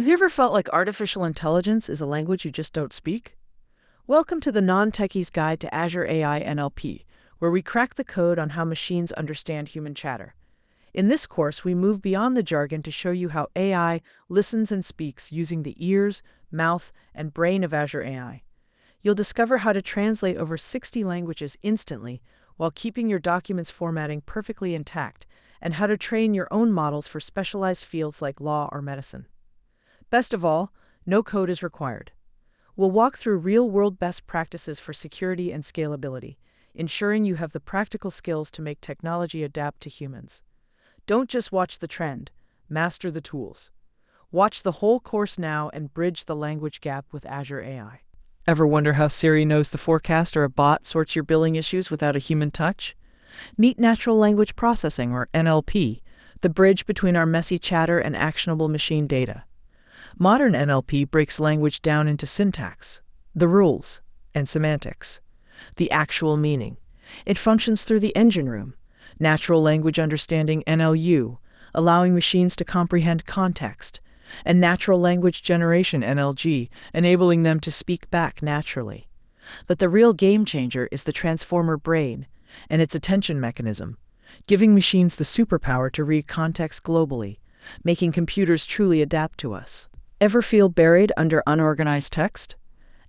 Have you ever felt like artificial intelligence is a language you just don't speak? Welcome to the Non-Techie's Guide to Azure AI NLP, where we crack the code on how machines understand human chatter. In this course, we move beyond the jargon to show you how AI listens and speaks using the ears, mouth, and brain of Azure AI. You'll discover how to translate over 60 languages instantly while keeping your documents formatting perfectly intact, and how to train your own models for specialized fields like law or medicine. Best of all, no code is required. We'll walk through real-world best practices for security and scalability, ensuring you have the practical skills to make technology adapt to humans. Don't just watch the trend, master the tools. Watch the whole course now and bridge the language gap with Azure AI. Ever wonder how Siri knows the forecast or a bot sorts your billing issues without a human touch? Meet natural language processing, or NLP, the bridge between our messy chatter and actionable machine data. Modern NLP breaks language down into syntax, the rules, and semantics, the actual meaning. It functions through the engine room, natural language understanding NLU, allowing machines to comprehend context, and natural language generation NLG, enabling them to speak back naturally. But the real game changer is the transformer brain and its attention mechanism, giving machines the superpower to read context globally, making computers truly adapt to us. Ever feel buried under unorganized text?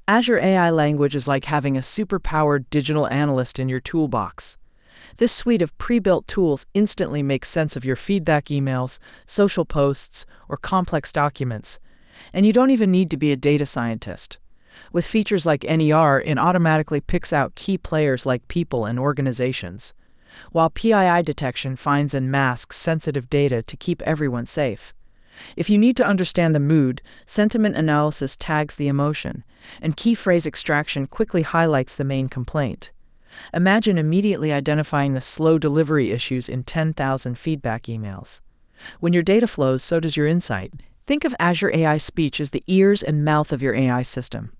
Azure AI Language is like having a superpowered digital analyst in your toolbox. This suite of pre-built tools instantly makes sense of your feedback emails, social posts, or complex documents, and you don't even need to be a data scientist. With features like NER, it automatically picks out key players like people and organizations, while PII detection finds and masks sensitive data to keep everyone safe. If you need to understand the mood, sentiment analysis tags the emotion, and key phrase extraction quickly highlights the main complaint. Imagine immediately identifying the slow delivery issues in 10,000 feedback emails. When your data flows, so does your insight. Think of Azure AI Speech as the ears and mouth of your AI system.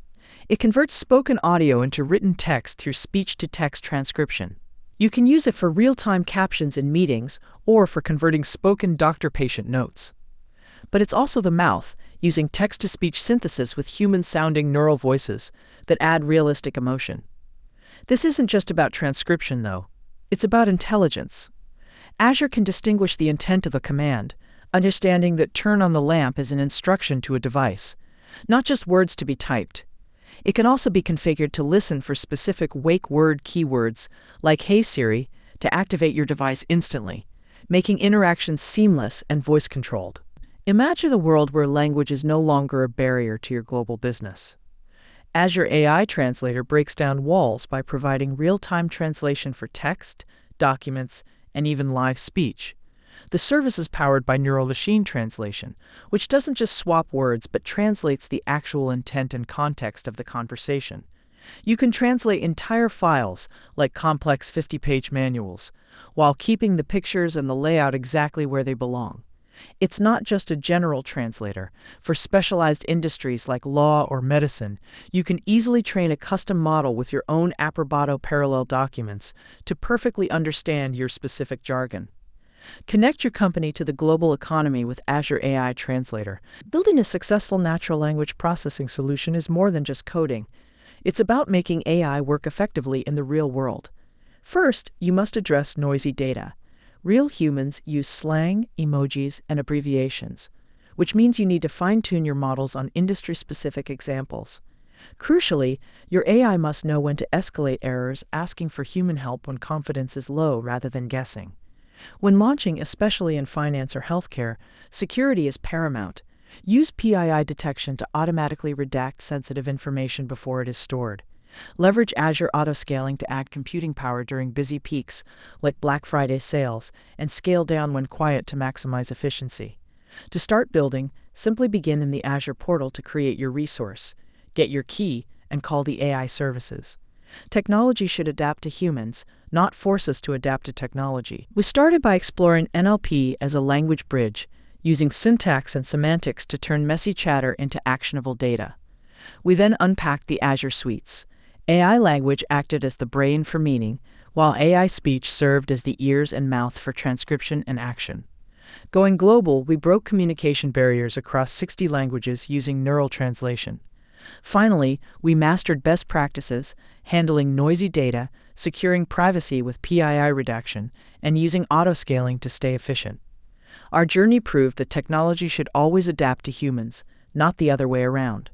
It converts spoken audio into written text through speech-to-text transcription. You can use it for real-time captions in meetings or for converting spoken doctor-patient notes. But it's also the mouth, using text-to-speech synthesis with human-sounding neural voices that add realistic emotion. This isn't just about transcription, though. It's about intelligence. Azure can distinguish the intent of a command, understanding that turn on the lamp is an instruction to a device, not just words to be typed. It can also be configured to listen for specific wake word keywords, like Hey Siri, to activate your device instantly, making interactions seamless and voice-controlled. Imagine a world where language is no longer a barrier to your global business. Azure AI Translator breaks down walls by providing real-time translation for text, documents, and even live speech. The service is powered by neural machine translation, which doesn't just swap words but translates the actual intent and context of the conversation. You can translate entire files, like complex 50-page manuals, while keeping the pictures and the layout exactly where they belong. It's not just a general translator. For specialized industries like law or medicine, you can easily train a custom model with your own Approbato parallel documents to perfectly understand your specific jargon. Connect your company to the global economy with Azure AI Translator. Building a successful natural language processing solution is more than just coding. It's about making AI work effectively in the real world. First, you must address noisy data. Real humans use slang, emojis, and abbreviations, which means you need to fine-tune your models on industry-specific examples. Crucially, your AI must know when to escalate errors, asking for human help when confidence is low rather than guessing. When launching, especially in finance or healthcare, security is paramount. Use PII detection to automatically redact sensitive information before it is stored. Leverage Azure Autoscaling to add computing power during busy peaks, like Black Friday sales, and scale down when quiet to maximize efficiency. To start building, simply begin in the Azure portal to create your resource, get your key, and call the AI services. Technology should adapt to humans, not force us to adapt to technology. We started by exploring NLP as a language bridge, using syntax and semantics to turn messy chatter into actionable data. We then unpacked the Azure suites. AI Language acted as the brain for meaning, while AI Speech served as the ears and mouth for transcription and action. Going global, we broke communication barriers across 60 languages using neural translation. Finally, we mastered best practices, handling noisy data, securing privacy with PII redaction, and using autoscaling to stay efficient. Our journey proved that technology should always adapt to humans, not the other way around.